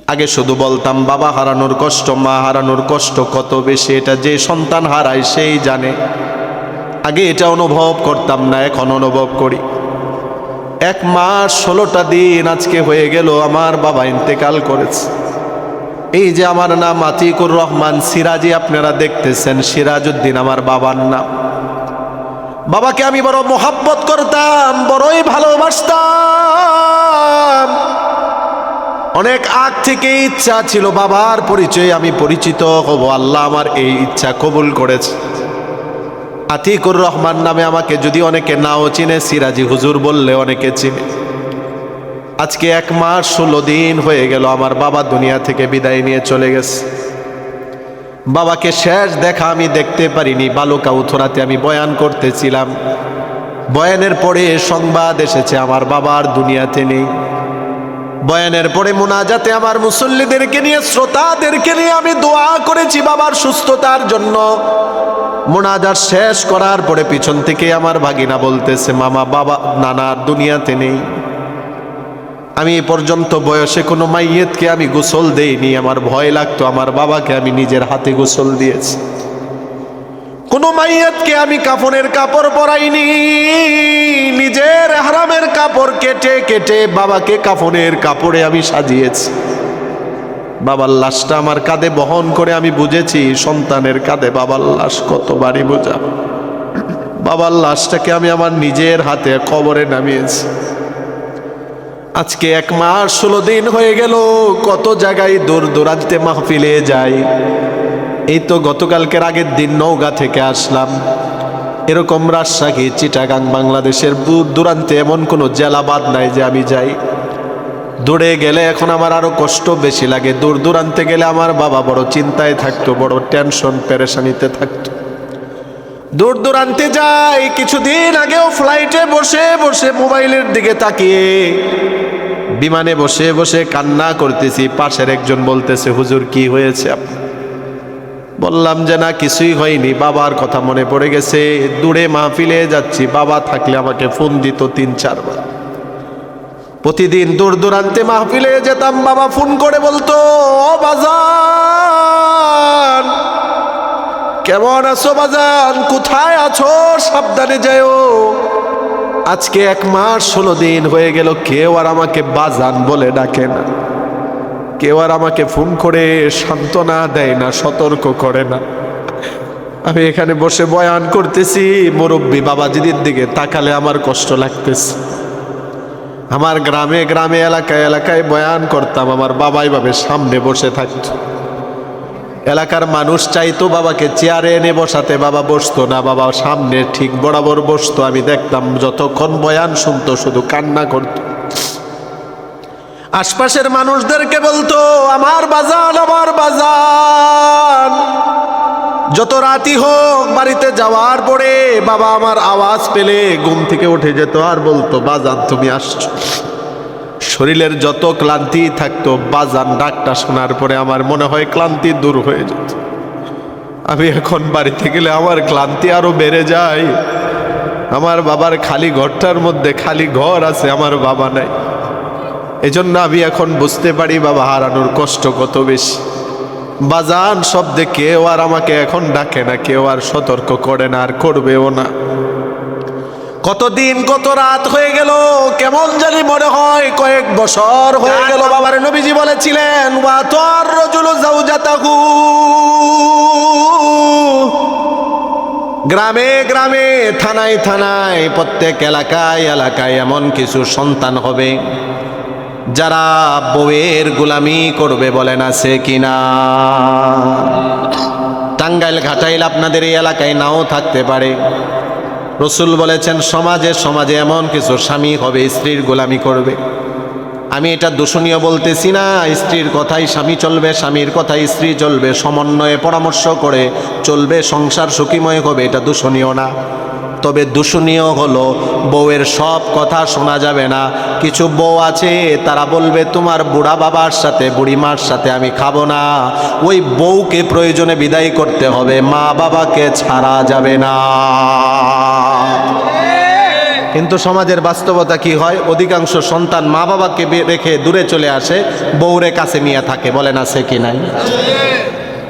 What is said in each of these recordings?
আগে শুধু বলতাম বাবা হারানোর কষ্ট, মা হারানোর কষ্ট কত বেশি, এটা যে সন্তান হারায় সেই জানে। আগে এটা অনুভব করতাম না, এখন অনুভব করি। 1 মাস 16টা দিন আজকে হয়ে গেল আমার বাবা ইন্তেকাল করেছে। এই যে আমার নাম আতিকুর রহমান সিরাজি, আপনারা দেখতেছেন, সিরাজউদ্দিন আমার বাবার নাম। বাবাকে আমি বড় মোহাব্বত করতাম, বড়ই ভালোবাসতাম। অনেক আগ থেকে ইচ্ছা ছিল বাবার পরিচয়ে আমি পরিচিত হব, আল্লাহ আমার এই ইচ্ছা কবুল করেছে। আতিকুর রহমান নামে আমাকে যদি অনেকে নাও চিনে, সিরাজি হুজুর বললে অনেকে চিনে। আজকে 1 মাস 16 দিন হয়ে গেল আমার বাবা দুনিয়া থেকে বিদায় নিয়ে চলে গেছে। বাবাকে শেষ দেখা আমি দেখতে পারিনি। বালুকা উথরাতে আমি বয়ান করতেছিলাম, বয়ানের পরে সংবাদ এসেছে আমার বাবার দুনিয়াতে নেই। বয়ানের পরে মুনাজাতে আমার মুসল্লিদেরকে নিয়ে, শ্রোতাদেরকে নিয়ে আমি দোয়া করেছি বাবার সুস্থতার জন্য। মুনাজাত শেষ করার পরে পিছন থেকে আমার ভাগিনা বলতেছে, মামা বাবা নানার দুনিয়াতে নেই। আমি এ পর্যন্ত বয়সে কোনো মাইয়েতকে আমি গোসল দেইনি, আমার ভয় লাগতো। আমার বাবাকে আমি নিজের হাতে গোসল দিয়েছি। কোনো মাইয়েতকে আমি কাফনের কাপড় পরাইনি, নিজের হারামের কাপড় কেটে কেটে বাবাকে কাফনের কাপড়ে আমি সাজিয়েছি। বাবার লাশটা আমার কাঁধে বহন করে আমি বুঝেছি সন্তানের কাঁধে বাবার লাশ কত ভারী বোঝা। বাবার লাশটাকে আমি আমার নিজের হাতে কবরে নামিয়েছি। আজকে 1 মাস 16 দিন হয়ে গেল। কত জায়গায় দূর দূরান্তে মাহফিলে যাই। এই তো গতকালকের আগের দিন নওগাঁ থেকে আসলাম। এরকম রাজশাহী, চিটাগাং, বাংলাদেশের দূর দূরান্তে এমন কোনো জেলা বাদ নাই যে আমি যাই। দূরে গেলে এখন আমার আরো কষ্ট বেশি লাগে। দূর দূরান্তে গেলে আমার বাবা বড় চিন্তায় থাকতো, বড় টেনশন পেরেশানিতে থাকতো। দূর দূরান্তে যাই। কিছুদিন আগেও ফ্লাইটে বসে বসে মোবাইলের দিকে তাকিয়ে বিমানে বসে বসে কান্না করতেছি। পাশের একজন বলতেছে, হুজুর কি হয়েছে আপনার? বললাম যে না, কিছুই হয়নি, বাবার কথা মনে পড়ে গেছে। দূরে মাহফিলে যাচ্ছি, বাবা থাকলে আমাকে ফোন দিত 3-4 বার। প্রতিদিন দূর দূরান্তে মাহফিলে যেতাম, বাবা ফোন করে বলতো, ও বাজান কেমন আছো, বাজান কোথায় আছো, সাবধানে যাও। আজকে 1 মাস 16 দিন হয়ে গেল, কেউ আর আমাকে বাজান বলে ডাকে না, কেউ আর আমাকে ফোন করে সান্ত্বনা দেয় না, সতর্ক করে না। আমি এখানে বসে বয়ান করতেছি, মুরব্বী বাবাজিদের দিকে তাকালে আমার কষ্ট লাগতেছে। আমার গ্রামে গ্রামে এলাকায় এলাকায় বয়ান করতাম, আমার বাবা এভাবে সামনে বসে থাকতো। এলাকার মানুষ চাইতো বাবাকে চেয়ারে এনে বসাতে, বাবা বসতো না, বাবা সামনে ঠিক বরাবর বসতো। আমি দেখতাম যতক্ষণ বয়ান শুনতো শুধু কান্না করতো। আশপাশের মানুষদেরকে বলতো, আমার বাজান, আমার বাজান। যত রাতি হোক বাড়িতে যাওয়ার পরে বাবা আমার আওয়াজ পেলে ঘুম থেকে উঠে যেত আর বলতো, বাজান তুমি আসছো। শরীরের যত ক্লান্তি থাকতো, বাজান ডাকটা শোনার পরে আমার মনে হয় ক্লান্তি দূর হয়ে যেত। আমি এখন বাড়িতে গেলে আমার ক্লান্তি আরো বেড়ে যায়। আমার বাবার খালি ঘরটার মধ্যে খালি ঘর আছে, আমার বাবা নাই। এজন্য আমি এখন বুঝতে পারি বাবা হারানোর কষ্ট কত বেশি। বাজান শব্দে কেউ আর আমাকে এখন ডাকে না, কেউ আর সতর্ক করে না, আর করবেও না। কতদিন কত রাত হয়ে গেল, কেমন জানি মনে হয় কয়েক বছর হয়ে গেল। বাবার নবীজি বলেছিলেন, ওয়া তার রাজুলু যাওজাতাহু। গ্রামে গ্রামে, থানায় থানায়, প্রত্যেক এলাকায় এলাকায় এমন কিছু সন্তান হবে যারা বউয়ের গোলামি করবে, বলেন আছে কিনা? টাঙ্গাইল ঘাটাইল আপনাদের এই এলাকায় নাও থাকতে পারে। রসুল বলেছেন সমাজে সমাজে এমন কিছু স্বামী হবে স্ত্রীর গোলামি করবে। আমি এটা দূষণীয় বলতেছি না, স্ত্রীর কথাই স্বামী চলবে, স্বামীর কথাই স্ত্রী চলবে, সমন্বয়ে পরামর্শ করে চলবে, সংসার সুখীময় হবে, এটা দূষণীয় না। তবে দূষণীয় হলো বউয়ের সব কথা শোনা যাবে না। কিছু বউ আছে তারা বলবে, তোমার বুড়া বাবার সাথে বুড়ি মার সাথে আমি খাবো না। ওই বউকে প্রয়োজনে বিদায় করতে হবে, মা বাবাকে ছাড়া যাবে না। কিন্তু সমাজের বাস্তবতা কি হয়? অধিকাংশ সন্তান মা বাবাকে রেখে দূরে চলে আসে, বউরে কাছে নিয়ে থাকে। বলেন আছে কি নাই?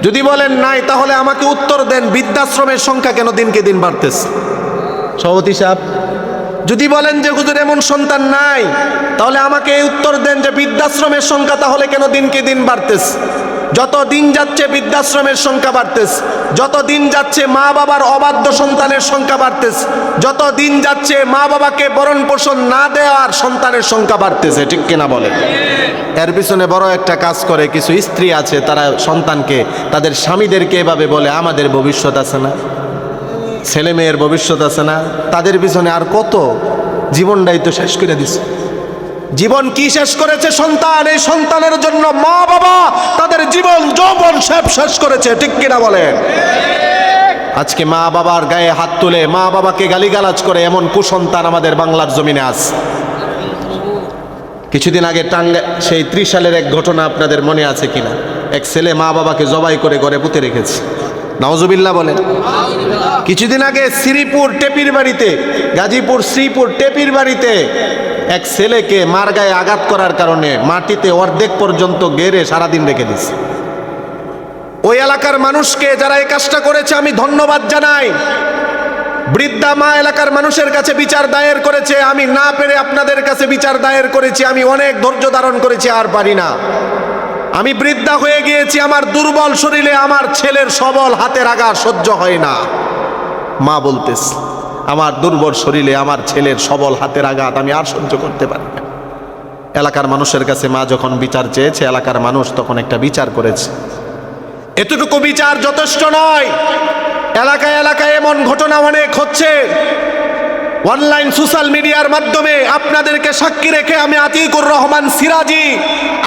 যদি বলেন নাই, তাহলে আমাকে উত্তর দেন, বৃদ্ধাশ্রমের সংখ্যা কেন দিনকে দিন বাড়তেছে? সভাপতি সাহেব, যদি বলেন যে হুজুর এমন সন্তান নাই, তাহলে আমাকে এই উত্তর দেন যে বৃদ্ধাশ্রমের সংখ্যা তাহলে কেন দিনকে দিন বাড়তেছে? যত দিন যাচ্ছে বৃদ্ধাশ্রমের সংখ্যা বাড়তেছে, যত দিন যাচ্ছে মা বাবার অবাধ্য সন্তানের সংখ্যা বাড়তেছে, যত দিন যাচ্ছে মা বাবাকে ভরণ পোষণ না দেওয়ার সন্তানের সংখ্যা বাড়তেছে। ঠিক কিনা বলে? এর পিছনে বড় একটা কাজ করে কিছু স্ত্রী আছে, তারা সন্তানকে, তাদের স্বামীদেরকে এভাবে বলে, আমাদের ভবিষ্যৎ আছে না, ছেলে মেয়ের ভবিষ্যৎ আছে না, তাদের পিছনে আর কত, জীবনটাই তো শেষ করে দিছে। জীবন কি শেষ করেছে? সন্তান। এই সন্তানের জন্য মা বাবা তাদের জীবন যৌবন শেষ করেছে। ঠিক কিনা বলেন? আজকে মা বাবার গায়ে হাত তুলে মা বাবাকে গালিগালাজ করে এমন কুসন্তান আমাদের বাংলার জমিনে আছে। কিছুদিন আগে টাঙ্গাইল সেই 30 সালের এক ঘটনা আপনাদের মনে আছে কিনা? এক ছেলে মা বাবাকে জবাই করে ঘরে পুঁতে রেখেছে। নাউজুবিল্লাহ বলেন। কিছুদিন আগে শ্রীপুর টেপির বাড়িতে, গাজীপুর শ্রীপুর টেপির বাড়িতে এক ছেলেকে মার গায়ে আঘাত করার কারণে মাটিতে অর্ধেক পর্যন্ত গেড়ে সারাদিন রেখে দিছে। ওই এলাকার মানুষকে যারা এই কাজটা করেছে আমি ধন্যবাদ জানাই। বৃদ্ধা মা এলাকার মানুষের কাছে বিচার দায়ের করেছে। আমি না পেরে আপনাদের কাছে বিচার দায়ের করেছি। আমি অনেক ধৈর্য ধারণ করেছি, আর পারি না। আমি বৃদ্ধা হয়ে গিয়েছি, আমার দুর্বল শরীরে আমার ছেলের সবল হাতের আঘাত সহ্য হয় না। মা বলতেছে, আমার দুর্বল শরীরে আমার ছেলের সবল হাতের আঘাত আমি আর সহ্য করতে পারি না। এলাকার মানুষের কাছে মা যখন বিচার চেয়েছে, এলাকার মানুষ তখন একটা বিচার করেছে। এতটুকু বিচার যথেষ্ট নয়। এলাকায় এলাকায় এমন ঘটনা অনেক হচ্ছে। অনলাইন সোশ্যাল মিডিয়ার মাধ্যমে আপনাদেরকে সাক্ষী রেখে আমি আতিকুর রহমান সিরাজি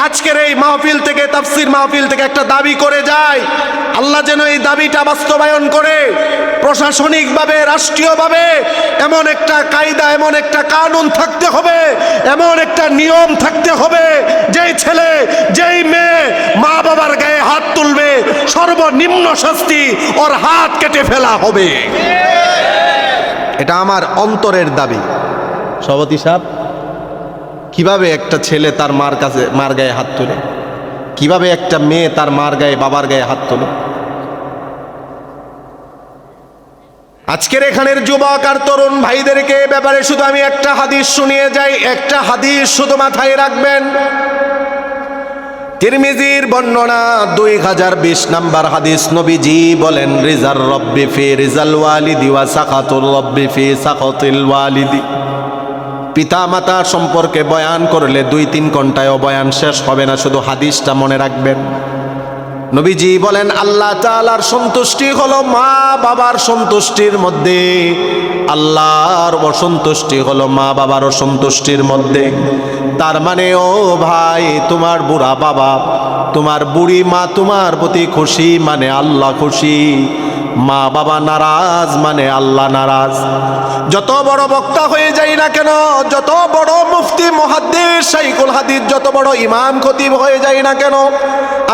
আজকের এই মাহফিল থেকে, তাফসির মাহফিল থেকে একটা দাবি করে যাই, আল্লাহ যেন এই দাবিটা বাস্তবায়ন করে প্রশাসনিকভাবে, রাষ্ট্রীয়ভাবে এমন একটা কায়দা, এমন একটা কানুন থাকতে হবে, এমন একটা নিয়ম থাকতে হবে, যেই ছেলে যেই মেয়ে মা বাবার গায়ে হাত তুলবে, সর্বনিম্ন শাস্তি ওর হাত কেটে ফেলা হবে। এটা আমার অন্তরের দাবি। সভাপতি সাহেব, কিভাবে একটা ছেলে তার মার কাছে মার গায়ে হাত তোলে? কিভাবে একটা মেয়ে তার মার গায়ে, বাবার গায়ে হাত তোলে? আজকের এখানের যুবক আর তরুণ ভাইদেরকে ব্যাপারে শুধু আমি একটা হাদিস শুনিয়ে যাই, একটা হাদিস শুধু মাথায় রাখবেন। তিরমিজির বর্ণনা 2020 নাম্বার হাদিস। নবীজি বলেন, রিজার রব্বি ফি রিজাল ওয়ালিদি ওয়া সাখাতুর রব্বি ফি সাখাতিল ওয়ালিদি। পিতা মাতা সম্পর্কে বয়ান করলে 2-3 ঘন্টায়ও বয়ান শেষ হবে না, শুধু হাদিসটা মনে রাখবেন। নবীজি বলেন, আল্লাহ তাআলার সন্তুষ্টি হলো মা বাবার সন্তুষ্টির মধ্যে, আল্লাহর অসন্তুষ্টি হলো মা বাবার অসন্তুষ্টির মধ্যে। তার মানে ও ভাই, তোমার বুড়া বাবা, তোমার বুড়ি মা তোমার প্রতি খুশি মানে আল্লাহ খুশি, মা বাবা নারাজ মানে আল্লাহ নারাজ। যত বড় বক্তা হয়ে যাই না কেন, যত বড় মুফতি মুহাদ্দিস শাইখুল হাদিস, যত বড় ইমাম খতিব হয়ে যাই না কেন,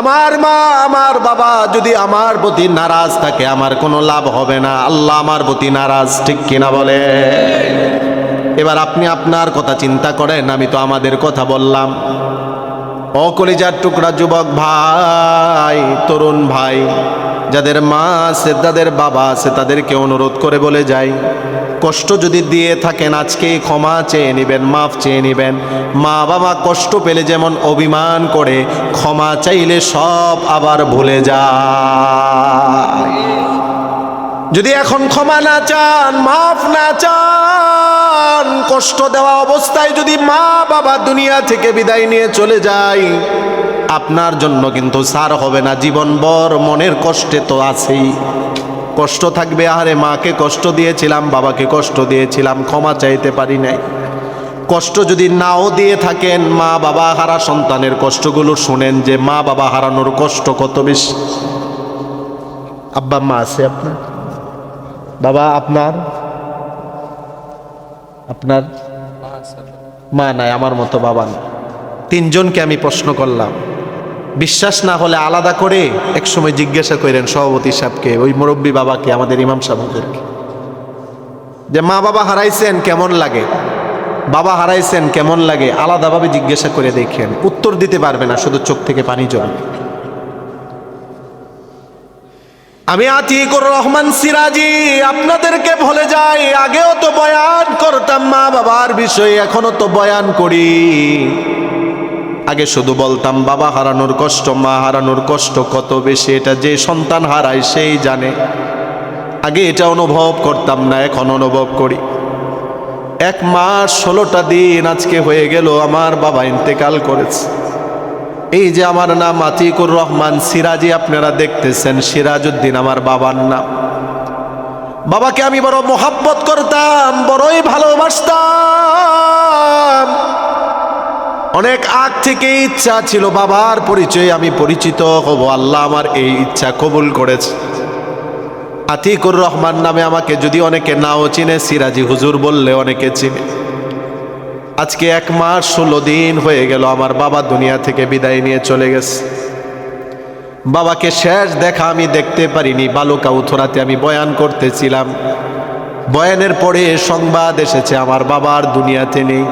আমার মা আমার বাবা যদি আমার প্রতি নারাজ থাকে, আমার কোনো লাভ হবে না। আল্লাহ আমার প্রতি নারাজ। ঠিক কিনা বলে? এবার আপনি আপনার কথা চিন্তা করেন, আমি তো আমাদের কথা বললাম। ও কলিজার টুকরা যুবক ভাই, তরুণ ভাই, যাদের মা আছে, যাদের বাবা আছে, তাদেরকে অনুরোধ করে বলে যাই, কষ্ট যদি দিয়ে থাকেন আজকে ক্ষমা চেয়ে নেবেন, মাফ চেয়ে নেবেন। মা বাবা কষ্ট পেলে যেমন অভিমান করে, ক্ষমা চাইলে সব আবার ভুলে যায়। যদি এখন ক্ষমা না চান, মাফ না চান, কষ্ট দেওয়া অবস্থায় যদি মা বাবা দুনিয়া থেকে বিদায় নিয়ে চলে যায়, আপনার জন্য কিন্তু সার হবে না, জীবনভর মনের কষ্টে তো আছেই। কষ্ট থাকবে, আরে মাকে কষ্ট দিয়েছিলাম, বাবাকে কষ্ট দিয়েছিলাম, ক্ষমা চাইতে পারি নাই। কষ্ট যদি নাও দিয়ে থাকেন, মা বাবা হারা সন্তানের কষ্টগুলো শুনেন, যে মা বাবা হারানোর কষ্ট কত বেশি। আব্বা মা আছে আপনার? বাবা আপনার? আপনার মা নাই, আমার মতো বাবা না। 3 জনকে আমি প্রশ্ন করলাম, বিশ্বাস না হলে আলাদা করে একসময় জিজ্ঞাসা করেন সভাপতি সাহেবকে, ওই মুরব্বী বাবাকে, আমাদের ইমাম সাহেবকে। যে মা বাবা হারাইছেন কেমন লাগে, বাবা হারাইছেন কেমন লাগে, আলাদাভাবে জিজ্ঞাসা করে দেখেন, উত্তর দিতে পারবে না, শুধু চোখ থেকে পানি ঝরবে। আমি আতিকুর রহমান সিরাজি আপনাদেরকে বলে যাই, আগেও তো বয়ান করতাম মা বাবার বিষয়ে, এখনো তো বয়ান করি। আগে শুধু বলতাম বাবা হারানোর কষ্ট, মা হারানোর কষ্ট কত বেশি, এটা যে সন্তান হারায় সেই জানে। আগে এটা অনুভব করতাম না, এখন অনুভব করি। 1 মাস 16টা দিন আজকে হয়ে গেল আমার বাবা ইন্তেকাল করেছে। এই যে আমার নাম আতিকুর রহমান সিরাজি আপনারা দেখতেছেন, সিরাজউদ্দিন আমার বাবার নাম। বাবাকে আমি বড় মোহাব্বত করতাম, বড়ই ভালোবাসতাম। অনেক আগ থেকে ইচ্ছা ছিল বাবার পরিচয়ে আমি পরিচিত হব, আল্লাহ আমার এই ইচ্ছা কবুল করেছে। আতিকুর রহমান নামে আমাকে যদি অনেকে নাও চিনে, সিরাজি হুজুর বললে অনেকে চিনে। আজকে 1 মাস 16 দিন হয়ে গেল আমার বাবা দুনিয়া থেকে বিদায় নিয়ে চলে গেছে। বাবাকে শেষ দেখা আমি দেখতে পারিনি। বালুকা উথরাতে আমি বয়ান করতেছিলাম, বয়ানের পরে সংবাদ এসেছে আমার বাবার দুনিয়াতে নেই।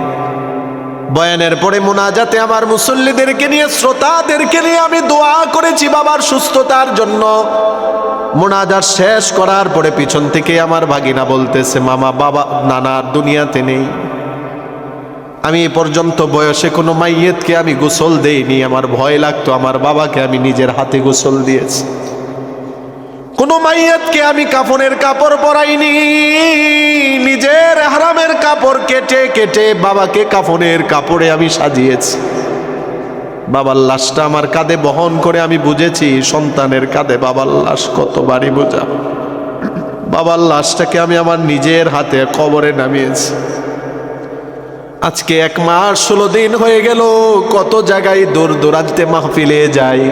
বয়ানের পরে মুনাজাতে আমার মুসল্লিদেরকে নিয়ে, শ্রোতাদেরকে নিয়ে আমি দোয়া করেছি বাবার সুস্থতার জন্য। মুনাজাত শেষ করার পরে পিছন থেকে আমার ভাগিনা বলতেছে, মামা বাবা নানার দুনিয়াতে নেই। আমি এ পর্যন্ত বয়সে কোনো মাইয়েতকে আমি গোসল দেইনি, আমার ভয় লাগতো। আমার বাবাকে আমি নিজের হাতে গোসল দিয়েছি। কোনো মাইয়েতকে আমি কাফনের কাপড় পরাইনি, নিজের হারামের কাপড় কেটে কেটে বাবাকে কাফনের কাপড়ে আমি সাজিয়েছি। বাবার লাশটা আমার কাঁধে বহন করে আমি বুঝেছি সন্তানের কাঁধে বাবার লাশ কত ভারী বোঝা। বাবার লাশটাকে আমি আমার নিজের হাতে কবরে নামিয়েছি। আজকে 1 মাস 16 দিন হয়ে গেল। কত জায়গায় দূর দূরান্তে মাহফিলে যাই।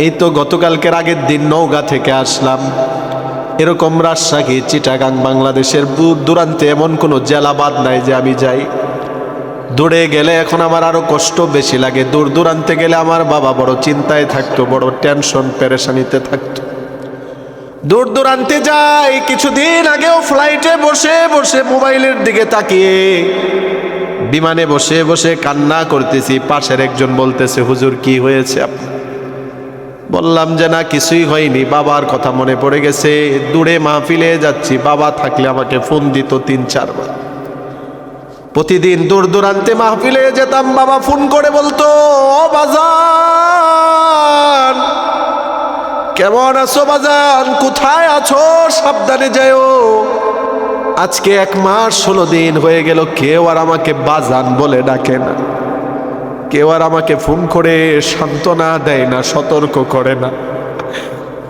এই তো গতকালকের আগের দিন নওগাঁ থেকে আসলাম। এরকম রাজশাহী, চিটাগাং, বাংলাদেশের দূর দূরান্তে এমন কোনো জেলা বাদ নাই যে আমি যাই। দূরে গেলে এখন আমার আরো কষ্ট বেশি লাগে। দূর দূরান্তে গেলে আমার বাবা বড় চিন্তায় থাকতো, বড় টেনশন পেরেশানিতে থাকতো। দূর দূরান্তে যাই। কিছুদিন আগেও ফ্লাইটে বসে বসে মোবাইলের দিকে তাকিয়ে, বিমানে বসে বসে কান্না করতেছি। পাশের একজন বলতেছে, হুজুর কি হয়েছে আপনার? বললাম যে না, কিছুই হয়নি, বাবার কথা মনে পড়ে গেছে। দূরে মাহফিলে যাচ্ছি, বাবা থাকলে আমাকে ফোন দিত 3-4 বার। প্রতিদিন দূর দূরান্তে মাহফিলে যেতাম, বাবা ফোন করে বলতো, ও বাজান কেমন আছো, বাজান কোথায় আছো, সাবধানে যাও। আজকে 1 মাস 16 দিন হয়ে গেল, কেউ আর আমাকে বাজান বলে ডাকে না, কেউ আর আমাকে ফোন করে সান্ত্বনা দেয় না, সতর্ক করে না।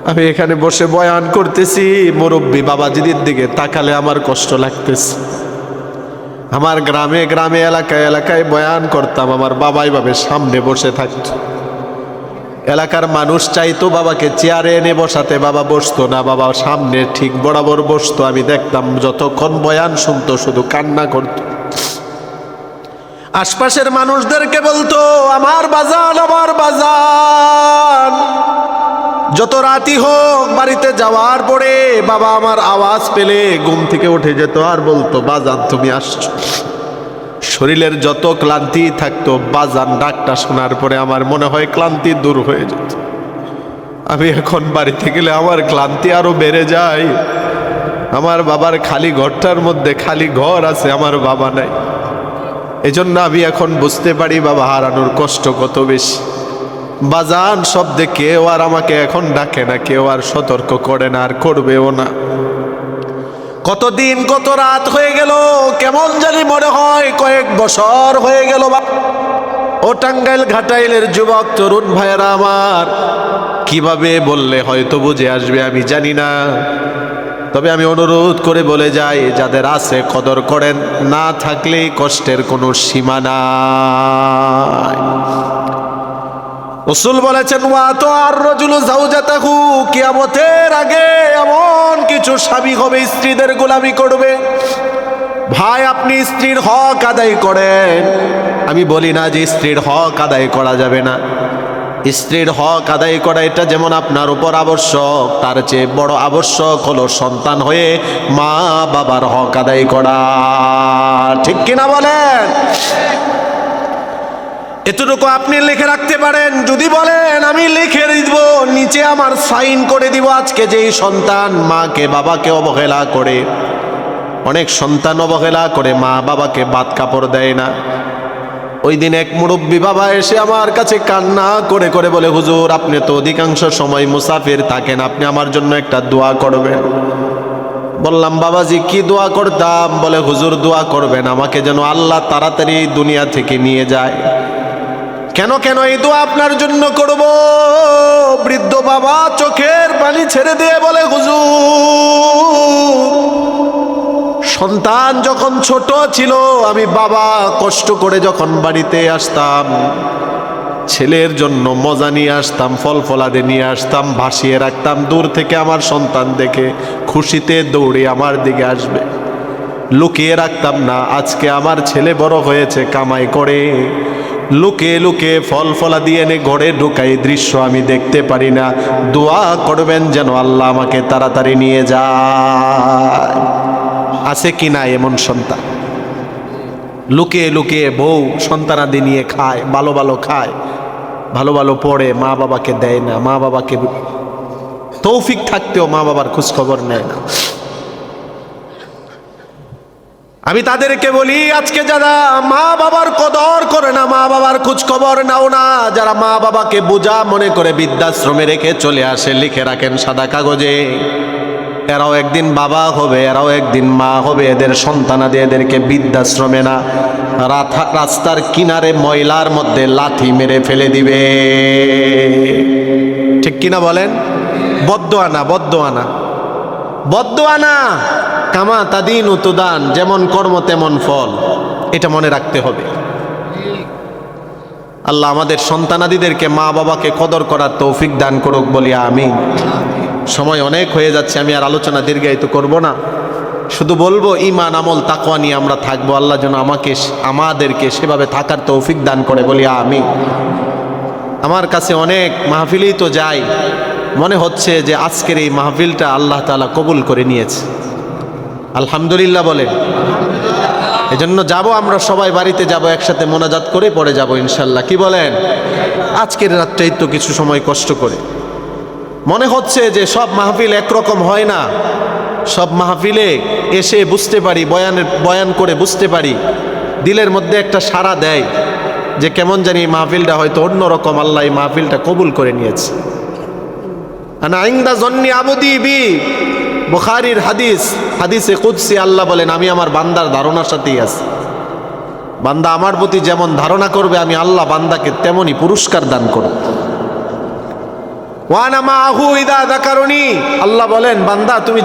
আমি এখানে বসে বয়ান করতেছি, মুরব্বী বাবাজিদের দিকে তাকালে আমার কষ্ট লাগতেছে। আমার গ্রামে গ্রামে এলাকায় এলাকায় বয়ান করতাম, আমার বাবা এভাবে সামনে বসে থাকতো। এলাকার মানুষ চাইতো বাবাকে চেয়ারে এনে বসাতে, বাবা বসতো না, বাবা সামনে ঠিক বরাবর বসতো। আমি দেখতাম যতক্ষণ বয়ান শুনতো শুধু কান্না করতো। আশপাশের মানুষদেরকে বলতো, আমার বাজান, আমার বাজান। যত রাতি হোক বাড়িতে যাওয়ার পরে বাবা আমার আওয়াজ পেলে ঘুম থেকে উঠে যেত আর বলতো, বাজান তুমি আসছো। শরীরের যত ক্লান্তি থাকতো, বাজান ডাকটা শোনার পরে আমার মনে হয় ক্লান্তি দূর হয়ে যেত। আমি এখন বাড়িতে গেলে আমার ক্লান্তি আরো বেড়ে যায়। আমার বাবার খালি ঘরটার মধ্যে খালি ঘর আছে, আমার বাবা নাই। এজন্য আমি এখন বুঝতে পারি বাবা হারানোর কষ্ট কত বেশি। বাজান শব্দে কেউ আর আমাকে এখন ডাকে না, কেউ আর সতর্ক করে না, আর করবেও না। কতদিন কত রাত হয়ে গেল, কেমন জানি মনে হয় কয়েক বছর হয়ে গেল। ও টাঙ্গাইল ঘাটাইলের যুবক তরুণ ভাইয়েরা আমার, কিভাবে বললে হয়তো বুঝে আসবে আমি জানি না, তবে আমি অনুরোধ করে বলে যাই, যাদের আছে কদর করেন, না থাকলে কষ্টের কোনো সীমা নাই। রাসূল বলেছেন, ওয়া তো আর রাজুলু যাওজাতাহু, কিয়ামতের আগে এমন কিছু স্বামী হবে স্ত্রীদের গোলামি করবে। ভাই আপনি স্ত্রীর হক আদায় করেন, আমি বলি না যে স্ত্রীর হক আদায় করা যাবে না। স্ত্রীর হক আদায় করা এটা যেমন আপনার উপর আবশ্যক, তার চেয়ে বড় আবশ্যক হলো সন্তান হয়ে মা বাবার হক আদায় করা। ঠিক কিনা বলেন? এতটুকু আপনি লিখে রাখতে পারেন। যদি বলেন আমি লিখে দিব, নিচে আমার সাইন করে দিব, আজকে যেই সন্তান মাকে বাবাকে অবহেলা করে, অনেক সন্তান অবহেলা করে মা বাবাকে ভাত কাপড় দেয় না। ওই দিন এক মুরব্বী বাবা এসে আমার কাছে কান্না করে করে বলে, হুজুর আপনি তো অধিকাংশ সময় মুসাফির থাকেন, আপনি আমার জন্য একটা দোয়া করবেন। বললাম বাবাজি কি দোয়া করতাম? বলে হুজুর দোয়া করবেন আমাকে যেন আল্লাহ তাড়াতাড়ি দুনিয়া থেকে নিয়ে যায়। কেন কেন এই দোয়া আপনার জন্য করব? বৃদ্ধ বাবা চোখের পানি ছেড়ে দিয়ে বলে, হুজুর সন্তান যখন ছোট ছিল আমি বাবা কষ্ট করে যখন বাড়িতে আসতাম, ছেলের জন্য মজা নিয়ে আসতাম, ফল ফলাদে নিয়ে আসতাম, ভাসিয়ে রাখতাম, দূর থেকে আমার সন্তান দেখে খুশিতে দৌড়ে আমার দিকে আসবে, লুকিয়ে রাখতাম না। আজকে আমার ছেলে বড় হয়েছে, কামাই করে, লুকিয়ে লুকিয়ে ফল ফলা দিয়ে এনে ঘরে ঢুকাই, দৃশ্য আমি দেখতে পারি না। দোয়া করবেন যেন আল্লাহ আমাকে তাড়াতাড়ি নিয়ে যায়। আছে কি না এমন সন্তান? লুকিয়ে লুকিয়ে বউ সন্তানাদি নিয়ে খায়, ভালো ভালো খায়, ভালো ভালো পড়ে, মা বাবাকে দেয় না, মা বাবাকে তৌফিক থাকতেও মা বাবার খোঁজ খবর নেয় না। আমি তাদেরকে বলি, আজকে যারা মা বাবার কদর করে না, মা বাবার খোঁজ খবর নাও না, যারা মা বাবাকে বোঝা মনে করে বৃদ্ধাশ্রমে রেখে চলে আসে, লিখে রাখেন সাদা কাগজে, এরাও একদিন বাবা হবে, এরাও একদিন মা হবে। এদের সন্তানাদি এদেরকে বৃদ্ধাশ্রমে না, রাস্তার কিনারে ময়লার মধ্যে লাথি মেরে ফেলে দিবে। ঠিক কিনা বলেন? বদ্দোয়ানা, বদ্দোয়ানা, বদ্দোয়ানা। কামা তাদিন উতুদান, যেমন কর্ম তেমন ফল, এটা মনে রাখতে হবে। আল্লাহ আমাদের সন্তানাদিদেরকে মা বাবাকে কদর করার তৌফিক দান করুক, বলি আমিন। সময় অনেক হয়ে যাচ্ছে, আমি আর আলোচনা দীর্ঘায়িত করব না, শুধু বলবো ঈমান আমল তাকওয়া নিয়ে আমরা থাকবো। আল্লাহ যেন আমাদেরকে সেভাবে থাকার তৌফিক দান করে, বলি আমিন। আমার কাছে অনেক মাহফিলেই তো যাই, মনে হচ্ছে যে আজকের এই মাহফিলটা আল্লাহ তাআলা কবুল করে নিয়েছে। আলহামদুলিল্লাহ বলেন। এজন্য যাব, আমরা সবাই বাড়িতে যাব, একসাথে মোনাজাত করে পরে যাব ইনশাল্লাহ। কি বলেন? আজকের রাতটাই তো কিছু সময় কষ্ট করে। মনে হচ্ছে যে সব মাহফিল একরকম হয় না, সব মাহফিলে এসে বুঝতে পারি, বয়ান করে বুঝতে পারি, দিলের মধ্যে একটা সাড়া দেয় যে কেমন জানি মাহফিলটা হয়তো অন্যরকম, আল্লাহ এই মাহফিলটা কবুল করে নিয়েছে। আনা ইনদা জন্নি আবদি বি, বুখারীর হাদিস, হাদিসে কুদসি, আল্লাহ বলেন আমি আমার বান্দার ধারণার সাথেই আছি। বান্দা আমার প্রতি যেমন ধারণা করবে আমি আল্লাহ বান্দাকে তেমনই পুরস্কার দান করব। ওয়ানা মাহু ইদা যাকারুনি, আল্লাহ বলেন বান্দা তুমি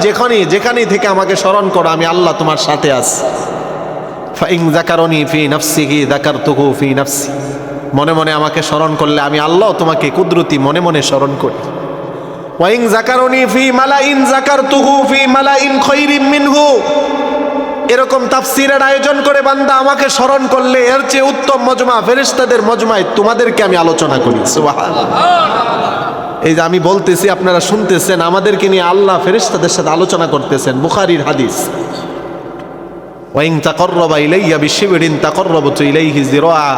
যেখানেই থেকে আমাকে স্মরণ করো, আমি আল্লাহ তোমার সাথে আছি। ফাইন যাকারুনি ফি নাফসিহি যাকারতুহু ফি নাফসি, মনে মনে আমাকে স্মরণ করলে আমি আল্লাহ তোমাকে কুদরতি মনে মনে স্মরণ করি। ওয়াইন যাকারুনি ফি মালাইন যাকারতুহু ফি মালাইন খায়রিম মিনহু, এরকম তাফসীরের আয়োজন করে বান্দা আমাকে স্মরণ করলে এর চেয়ে উত্তম মজমা ফেরেশতাদের মজমায় তোমাদেরকে আমি আলোচনা করি। সুবহানাল্লাহ। এই যে আমি বলতেছি আপনারা শুনতেছেন, আমাদেরকে নিয়ে আল্লাহ ফেরেশতাদের সাথে আলোচনা করতেছেন। বুখারীর হাদিস, ওয়াইন তাকাররাবা ইলাইয়া বিশিবরিন তাকাররাবতু ইলাইহি যিরাআ,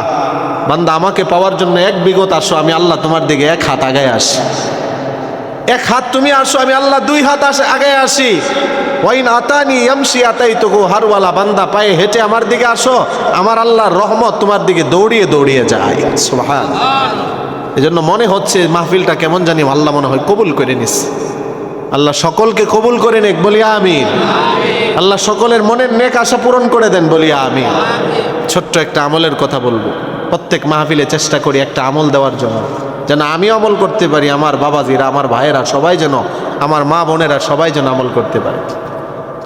বান্দা আমাকে পাওয়ার জন্য এক বিগত আসো, আমি আল্লাহ তোমার দিকে এক হাত আগায় আসি। এক হাত তুমি আসো, আমি আল্লাহ দুই হাত আগায় আসি। ওয়াইন আতানি ইয়ামশি আতাইতুহু হারওয়ালা, বান্দা পায়ে হেঁটে আমার দিকে আসো, আমার আল্লাহর রহমত তোমার দিকে দৌড়িয়ে দৌড়িয়ে যায়। সুবহানাল্লাহ। এজন্য মনে হচ্ছে মাহফিলটা কেমন জানি আল্লাহ মনে হয় কবুল করে নিস। আল্লাহ সকলকে কবুল করে নেক, বলি আমিন। আল্লাহ সকলের মনের নেক আশা পূরণ করে দেন, বলি আমিন। ছোট্ট একটা আমলের কথা বলবো, প্রত্যেক মাহফিলে চেষ্টা করি একটা আমল দেওয়ার জন্য, যেন আমি আমল করতে পারি, আমার বাবাজিরা, আমার ভাইয়েরা সবাই যেন, আমার মা বোনেরা সবাই যেন আমল করতে পারে।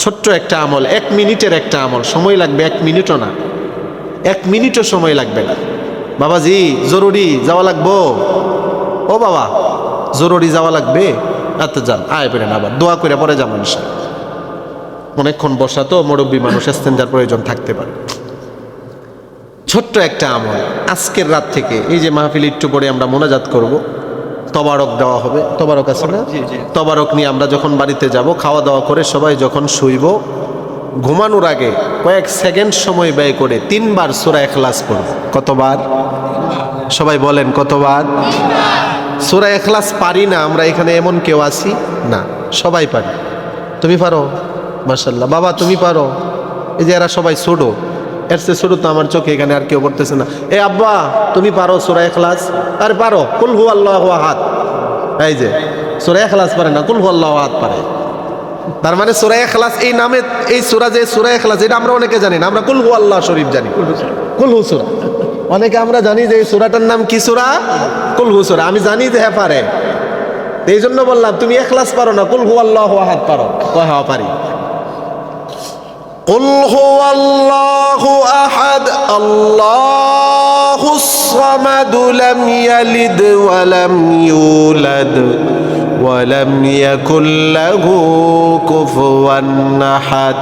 ছোট্ট একটা আমল, 1 মিনিটের একটা আমল, সময় লাগবে 1 মিনিটও না, 1 মিনিটও সময় লাগবে না। বাবাজি জরুরি যাওয়া লাগবো, ও বাবা জরুরি যাওয়া লাগবে, আচ্ছা যান, আয় পেরেন, আবার দোয়া করে পরে যাবো ইনশাআল্লাহ। অনেকক্ষণ বসা তো, মুরব্বী মানুষ, ইস্তেঞ্জার প্রয়োজন থাকতে পারে। ছোট্ট একটা আমল, আজকের রাত থেকে এই যে মাহফিল একটু পরে আমরা মোনাজাত করব, তবারক দেওয়া হবে, তবারক আছে না? তবারক নিয়ে আমরা যখন বাড়িতে যাব, খাওয়া দাওয়া করে সবাই যখন শুইব, ঘুমানোর আগে কয়েক সেকেন্ড সময় ব্যয় করে 3 বার সূরা ইখলাস পড়ব। কতবার? সবাই বলেন কতবার? সূরা ইখলাস পারি না আমরা এখানে এমন কেউ আছি না, সবাই পারি। তুমি পারো? মাশাআল্লাহ। বাবা তুমি পারো? এই যে এরা সবাই ছোট, এর চেয়ে ছোট তো আমার চোখে এখানে আর কেউ পড়তেছে না। এ আব্বা তুমি পারো সূরা ইখলাস? আরে পারো। কুল হু আল্লাহু আহাদ। এই যে সূরা ইখলাস পারে না, কুল হু আল্লাহু আহাদ পারে। তার মানে সূরা ইখলাস এই নামে, এই সূরা যে সূরা ইখলাস এটা আমরা অনেকে জানি না, আমরা কুল হু আল্লাহ শরীফ জানি, কুল হু সূরা। অনেকে আমরা জানি যে এই সূরাটার নাম কি সূরা? কুল হু সূরা। আমি জানি যে হ্যাঁ পারে, এই জন্য বললাম তুমি ইখলাস পারো না, কুল হু আল্লাহু আহাদ পারো? কয় হ্যাঁ পারি। কুল হু আল্লাহু আহাদ আল্লাহুস সামাদ লাম ইয়ালিদ ওয়া লাম ইউলাদ ওয়া লাম ইয়াকুল লাহু কুফুয়ান আহাদ।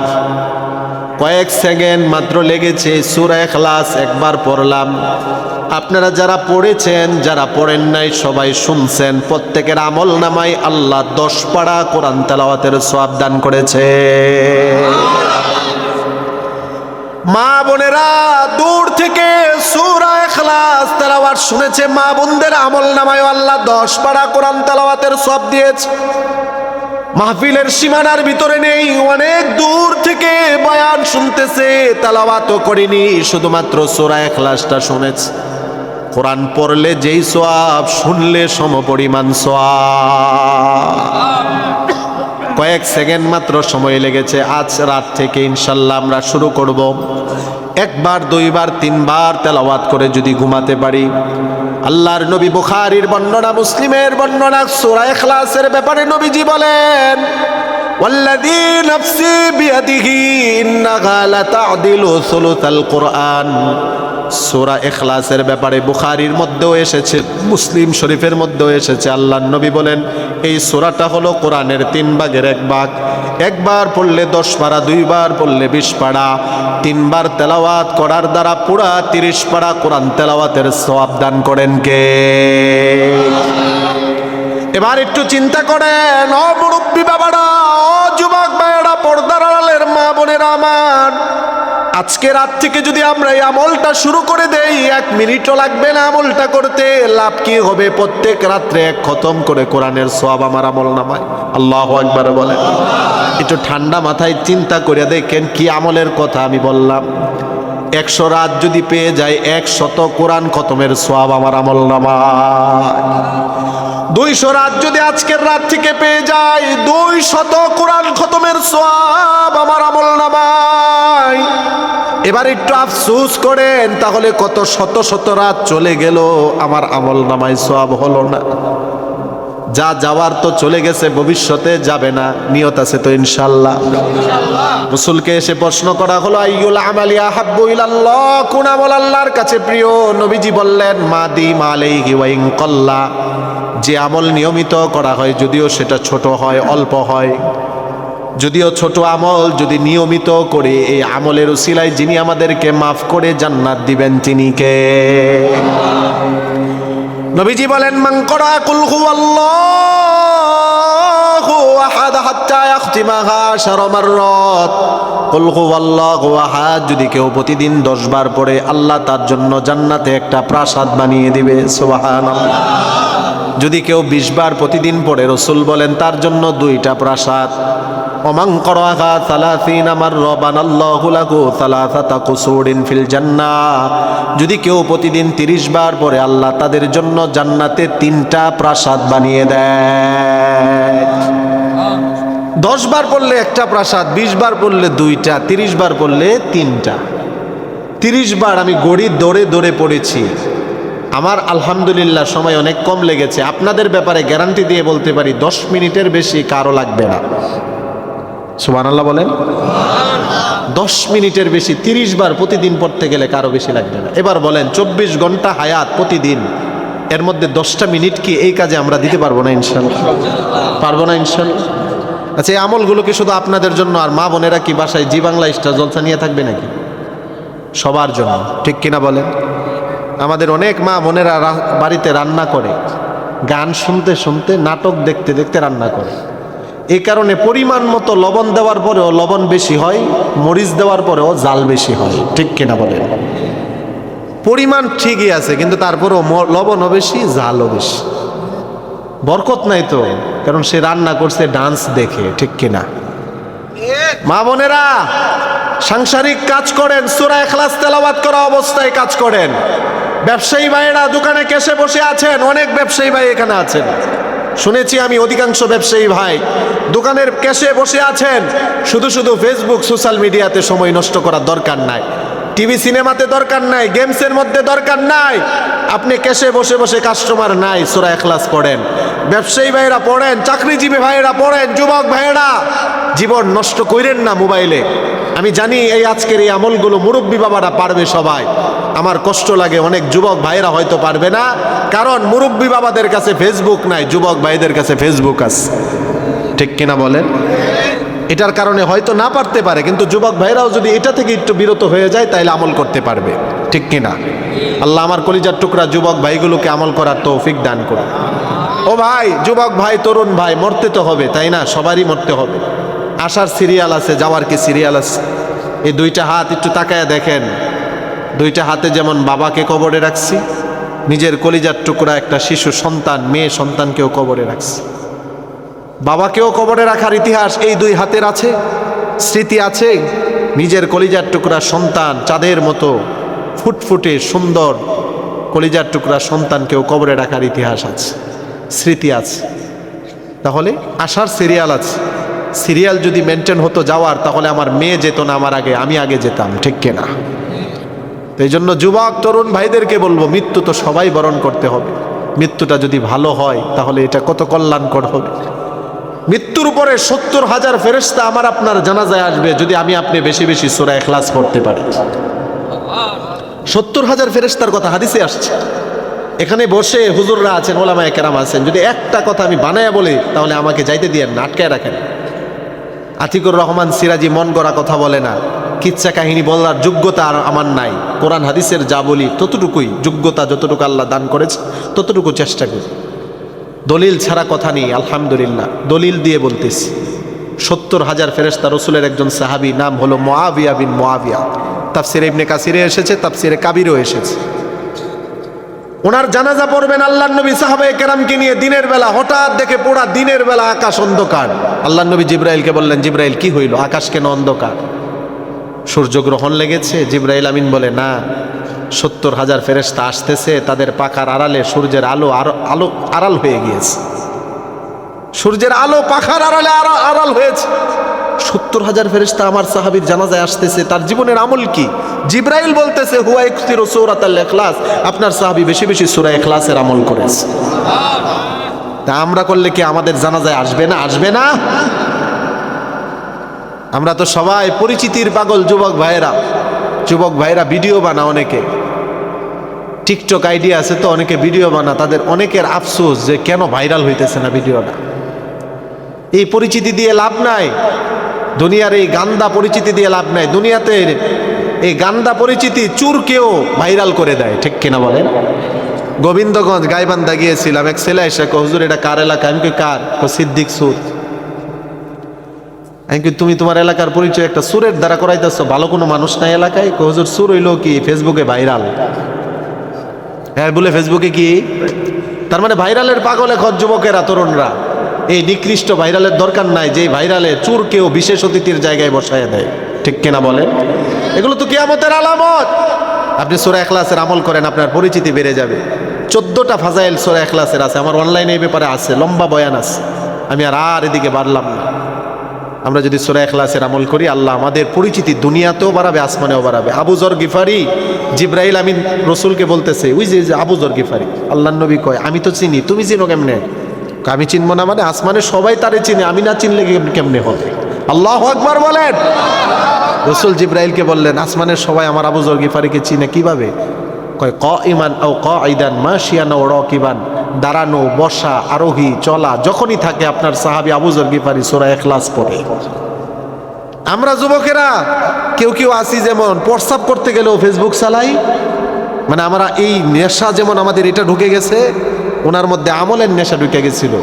কয়েক সেকেন্ড মাত্র লেগেছে, সূরা ইখলাস একবার পড়লাম। আপনারা যারা পড়েছেন, যারা পড়েন নাই সবাই শুনছেন, প্রত্যেকের আমল নামায় আল্লাহ 10 পারা কোরআন তেলাওয়াতের সওয়াব দান করেছে। মা বোনেরা দূর থেকে সূরা ইখলাস তেলাওয়াত শুনেছে, মা বোনদের আমল নামায় আল্লাহ 10 পারা কোরআন তেলাওয়াতের সওয়াব দিয়েছে। মাহফিলের সীমানার ভিতরে নেই, অনেক দূর থেকে বয়ান শুনতেছে, তেলাওয়াতও করেনি, শুধুমাত্র সূরা ইখলাসটা শুনেছে। কোরআন পড়লে যেই সওয়াব, শুনলে সমপরিমাণ সওয়াব। কয়েক সেকেন্ড মাত্র সময় লেগেছে। আজ রাত থেকে ইনশাল্লাহ আমরা শুরু করব। 1 বার 2 বার 3 বার তেলাওয়াত করে যদি ঘুমাতে পারি, আল্লাহর নবী বুখারীর বর্ণনা, মুসলিমের বর্ণনা, সূরা ইখলাসের ব্যাপারে নবীজি বলেন, ওয়াল্লাযী নাফসি বিয়াদিহি ইন্নাহা লাতা'দিলু সুলুসাল কুরআন। সূরা ইখলাসের ব্যাপারে বুখারীর মধ্যেও এসেছে, মুসলিম শরীফের মধ্যেও এসেছে। আল্লাহর নবী বলেন এই সূরাটা হলো কোরআনের 3 ভাগের 1 ভাগ। 1 বার পড়লে 10 পারা, 2 বার পড়লে 20 পারা, 3 বার তেলাওয়াত করার দ্বারা পুরা 30 পারা কোরআন তেলাওয়াতের সওয়াব দান করেন কে? এবার একটু চিন্তা করেন, ও মুরব্বী বাবারা, ও যুবক ভাইয়েরা, পর্দার আড়ালের মা বোনেরা আমার, আজকে রাত থেকে যদি আমরা এই আমলটা শুরু করে দেই, 1 মিনিটও লাগবে না আমলটা করতে। লাভ কি হবে? প্রত্যেক রাত্রে 1 খতম করে কোরআনের সওয়াব আমার আমল নামায়। আল্লাহু আকবার বলেন। একটু ঠান্ডা মাথায় চিন্তা করে দেখেন কি আমলের কথা আমি বললাম। 100 রাত যদি পেয়ে যায়, 100 কোরআন খতমের সওয়াব আমার আমল নামায়। 200 রাত যদি আজকের রাত থেকে পেয়ে যায়, 200 কোরআন খতমের সওয়াব আমার আমল নামায়। এবার একটু আফসোস করেন, তাহলে কত শত শত রাত চলে গেল, আমার আমল নামায় সওয়াব হলো না। যা যাওয়ার তো চলে গেছে, ভবিষ্যতে যাবে না, নিয়ত আছে তো ইনশাআল্লাহ। রাসূলকে এসে প্রশ্ন করা হলো, আইয়ুল আমালি আহাব্বু ইলাল্লাহ, কোন আমল আল্লাহর কাছে প্রিয়? নবীজি বললেন, মাদিম আলাইহি ওয়া ইন কাল্লা, যে আমল নিয়মিত করা হয়, যদিও সেটা ছোট হয়, অল্প হয়, যদিও ছোট আমল যদি নিয়মিত করে, এই আমলের উসিলায় যিনি আমাদেরকে মাফ করে জান্নাত দিবেন তিনি কে? নবীজি বলেন, মান করা কুল হুয়াল্লাহু আহাদ হাত্তা ইয়াখতিমাহা 10 মাররাত। কুল হুয়াল্লাহু আহাদ যদি কেউ প্রতিদিন 10 বার পড়ে, আল্লাহ তার জন্য জান্নাতে একটা প্রাসাদ বানিয়ে দিবে। সুবহানাল্লাহ। যদি কেউ 20 বার প্রতিদিন পড়ে, রাসূল বলেন তার জন্য 2টা প্রাসাদ। ওমান করাহা 30 মাররা বানাল্লাহু লাহু 3 কুসুরিন ফিল জান্নাহ। যদি কেউ প্রতিদিন 30 বার পড়ে, আল্লাহ তাদের জন্য জান্নাতে 3টা প্রাসাদ বানিয়ে দেয়। 10 বার পড়লে 1টা প্রাসাদ, 20 বার পড়লে 2টা, 30 বার পড়লে 3টা। 30 বার আমি গড়ি দৌড়ে দৌড়ে পড়েছি। আমার আলহামদুলিল্লাহ সময় অনেক কম লেগেছে। আপনাদের ব্যাপারে গ্যারান্টি দিয়ে বলতে পারি 10 মিনিটের বেশি কারো লাগবে না। সুবহানাল্লাহ বলেন। 10 মিনিটের বেশি 30 বার প্রতিদিন পড়তে গেলে কারো বেশি লাগবে না। এবার বলেন 24 ঘন্টা হায়াত প্রতিদিন, এর মধ্যে 10টা মিনিট কি এই কাজে আমরা দিতে পারবো না ইনশাআল্লাহ? পারবো না ইনশাআল্লাহ? আচ্ছা, এই আমলগুলো কি শুধু আপনাদের জন্য? আর মা বোনেরা কি বাসায় জি বাংলা স্টার জলসা নিয়ে থাকবে নাকি? সবার জন্য, ঠিক কিনা বলেন? আমাদের অনেক মা বোনেরা বাড়িতে রান্না করে, গান শুনতে শুনতে নাটক দেখতে দেখতে রান্না করে। এই কারণে পরিমাণ মতো লবণ দেওয়ার পরেও লবণ বেশি হয়, মরিচ দেওয়ার পরেও জাল বেশি হয়। ঠিক কিনা বলেন? পরিমাণ ঠিকই আছে, কিন্তু তারপরেও লবণও বেশি, জালও বেশি। বরকত নাই তো, কারণ সে রান্না করছে ডান্স দেখে। ঠিক কিনা? মা বোনেরা, সাংসারিক কাজ করেন, সূরা ইখলাস তেলাওয়াত করা অবস্থায় কাজ করেন। ব্যবসায়ী ভাইয়েরা দোকানে কেসে বসে আছেন, অনেক ব্যবসায়ী ভাই এখানে আছেন, শুনেছি আমি অধিকাংশ ব্যবসায়ী ভাই দোকানের ক্যাশে বসে আছেন। শুধু শুধু ফেসবুক সোশ্যাল মিডিয়াতে সময় নষ্ট করার দরকার নাই, টিভি সিনেমাতে দরকার নাই, গেমসের মধ্যে দরকার নাই। আপনি ক্যাশে বসে বসে কাস্টমার নাই, সূরা ইখলাস পড়েন। ব্যবসায়ী ভাইয়েরা পড়েন, চাকরিজীবী ভাইয়েরা পড়েন, যুবক ভাইয়েরা জীবন নষ্ট করেন না মোবাইলে। আমি জানি এই আজকের এই আমলগুলো মুরব্বী বাবারা পারবে সবাই। আমার কষ্ট লাগে অনেক যুবক ভাইয়েরা হয়তো পারবে না, কারণ মুরব্বী বাবাদের কাছে ফেসবুক নাই, যুবক ভাইদের কাছে ফেসবুক আছে। ঠিক কিনা বলেন? এটার কারণে হয়তো না পারতে পারে, কিন্তু যুবক ভাইরাও যদি এটা থেকে একটু বিরত হয়ে যায় তাইলে আমল করতে পারবে। ঠিক কিনা? আল্লাহ আমার কলিজার টুকরা যুবক ভাইগুলোকে আমল করার তৌফিক দান করুন। ও ভাই, যুবক ভাই, তরুণ ভাই, মরতে তো হবে, তাই না? সবারই মরতে হবে। আসার সিরিয়াল আছে, যাওয়ার কি সিরিয়াল আছে? এই দুইটা হাত একটু তাকায় দেখেন, দুইটা হাতে যেমন বাবাকে কবরে রাখছি, নিজের কলিজার টুকরা একটা শিশু সন্তান, মেয়ে সন্তানকেও কবরে রাখছি। বাবাকেও কবরে রাখার ইতিহাস এই দুই হাতের আছে, স্মৃতি আছে। নিজের কলিজার টুকরা সন্তান, চাঁদের মতো ফুটফুটে সুন্দর কলিজার টুকরা সন্তানকেও কবরে রাখার ইতিহাস আছে, স্মৃতি আছে। তাহলে আসার সিরিয়াল আছে। সিরিয়াল যদি মেনটেন হতো যাওয়ার, তাহলে আমার মেয়ে যেত না আমার আগে, আমি আগে যেতাম। ঠিক কিনা? এই জন্য যুবক তরুণ ভাইদেরকে বলবো, মৃত্যু তো সবাই বরণ করতে হবে। মৃত্যুটা যদি ভালো হয় তাহলে এটা কত কল্যাণকর হবে। মৃত্যুর উপরে ৭০,০০০ ফেরেশতা আমার আপনার জানাজায় আসবে যদি আমি আপনি বেশি বেশি সূরা ইখলাস পড়তে পারি। ৭০,০০০ ফেরেশতার কথা হাদিসে আসছে। এখানে বসে হুজুররা আছেন, ওলামায়ে কেরাম আছেন, যদি একটা কথা আমি বানায়া বলি তাহলে আমাকে যাইতে দিয়ে না, আটকায় রাখেন। আতিকুর রহমান সিরাজি মন গড়া কথা বলে না, কিচ্ছা কাহিনী বলার যোগ্যতা আর আমার নাই। কোরআন হাদিসের যা বলি ততটুকুই, যোগ্যতা যতটুকু আল্লাহ দান করেছে ততটুকু চেষ্টা করি। দলিল ছাড়া কথা নেই, আলহামদুলিল্লাহ দলিল দিয়ে বলতেছি। ৭০,০০০ ফেরেশতা, রসুলের একজন সাহাবী, নাম হলো মুআবিয়া বিন মুআবিয়া। তাফসিরে ইবনে কাসিরে এসেছে, তাফসিরে কাবিরও এসেছে। ওনার জানাজা পড়বেন আল্লাহর নবী সাহাবায়ে কেরামকে নিয়ে দিনের বেলা। হঠাৎ দেখে পুরা দিনের বেলা আকাশ অন্ধকার। আল্লাহর নবী জিবরাইলকে বললেন, জিবরাইল কি হইল, আকাশ কেন অন্ধকার? সূর্যগ্রহণ লেগেছে? জিবরাইল আমিন বলে, না, ৭০,০০০ ফেরেশতা আসতেছে, তাদের পাখার আড়ালে সূর্যের আলো আলো আড়াল হয়ে গিয়েছে। সূর্যের আলো পাখার আড়ালে আড়াল হয়েছে। ৭০,০০০ ফেরেশতা আমার সাহাবীর জানাজায় আসতেছে, তার জীবনের আমল কি? জিবরাইল বলতেছে, হুয়া ইকসিরু সূরাতাল ইখলাস, আপনার সাহাবী বেশি বেশি সূরা ইখলাসের আমল করেছে। তা আমরা করলে কি আমাদের জানাজায় আসবে না? আসবে না? আমরা তো সবাই পরিচিতির পাগল। যুবক ভাইরা ভিডিও বানা, অনেকে টিকটক আইডিয়া আছে তো, অনেকে ভিডিও বানা। তাদের অনেকের আফসোস যে কেন ভাইরাল হইতেছে না ভিডিওটা। এই পরিচিতি দিয়ে লাভ নাই, দুনিয়ার এই গান্দা পরিচিতি দিয়ে লাভ নাই। দুনিয়াতে এই গান্দা পরিচিতি চুরকেও ভাইরাল করে দেয়। ঠিক কিনা বলেন? গোবিন্দগঞ্জ গাইবান্ধা গিয়েছিলাম, এক ছেলে এসে কয়, হুজুর এটা কার এলাকা? আমি কই কার? সিদ্দিক সুর। আমি কি তুমি তোমার এলাকার পরিচয় একটা সুরের দ্বারা করাইতেছ? ভালো কোনো মানুষ নাই এলাকায়? হুজুর সুর হইল কি ফেসবুকে ভাইরাল। হ্যাঁ বলে ফেসবুকে কি? তার মানে ভাইরালের পাগল এখন যুবকেরা, তরুণরা। এই নিকৃষ্ট ভাইরালের দরকার নাই, যে ভাইরালে চুরকেও বিশেষ অতিথির জায়গায় বসায় দেয়। ঠিক কিনা বলেন? এগুলো তো কিয়ামতের আলামত। আপনি সূরা ইখলাসের আমল করেন, আপনার পরিচিতি বেড়ে যাবে। 14টা ফাজাইল সূরা ইখলাসের আছে, আমার অনলাইনে এই ব্যাপারে আছে, লম্বা বয়ান আছে। আমি আর এদিকে বাড়লাম না। আমরা যদি সূরা ইখলাসের আমল করি, আল্লাহ আমাদের পরিচিতি দুনিয়াতেও বাড়াবে, আসমানেও বাড়াবে। আবু যর গিফারি, জিবরাইল আমিন রসুলকে বলতেছে, ওই যে আবু যর গিফারি, আল্লাহর নবী কয়, আমি তো চিনি, তুমি চিনো কেমনে? আমি চিনবো না মানে? আসমানে সবাই তারে চিনে, আমি না চিনলে কেমনে হবে? আল্লাহু আকবার বলেন। রসুল জিবরাইলকে বললেন, আসমানের সবাই আমার আবু যর গিফারিকে চিনে কিভাবে? কয় কাইমান আও কাইদান মাশিয়ান আও রাকিবান, দাঁড়ানো, বসা, আরোহী, চলা যখনই থাকে আপনার সাহাবী আবু যর গিফারি সূরা ইখলাস পড়ে। আমরা যুবকেরা কেউ আসি যেমন প্রস্রাব করতে গেলেও ফেসবুক চালাই। মানে আমরা এই নেশা যেমন আমাদের এটা ঢুকে গেছে, ওনার মধ্যে আমলের নেশা ঢুকে গেছিল।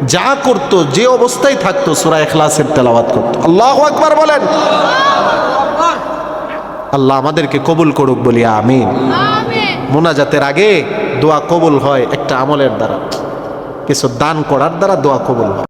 যা করতো, যে অবস্থায় থাকতো, সূরা ইখলাসের তেলাওয়াত করতো। আল্লাহু আকবার বলেন। আল্লাহ আমাদেরকে কবুল করুক, বলি আমিন। মোনাজাতের আগে দোয়া কবুল হয় একটা আমলের দ্বারা, কিছু দান করার দ্বারা দোয়া কবুল হয়।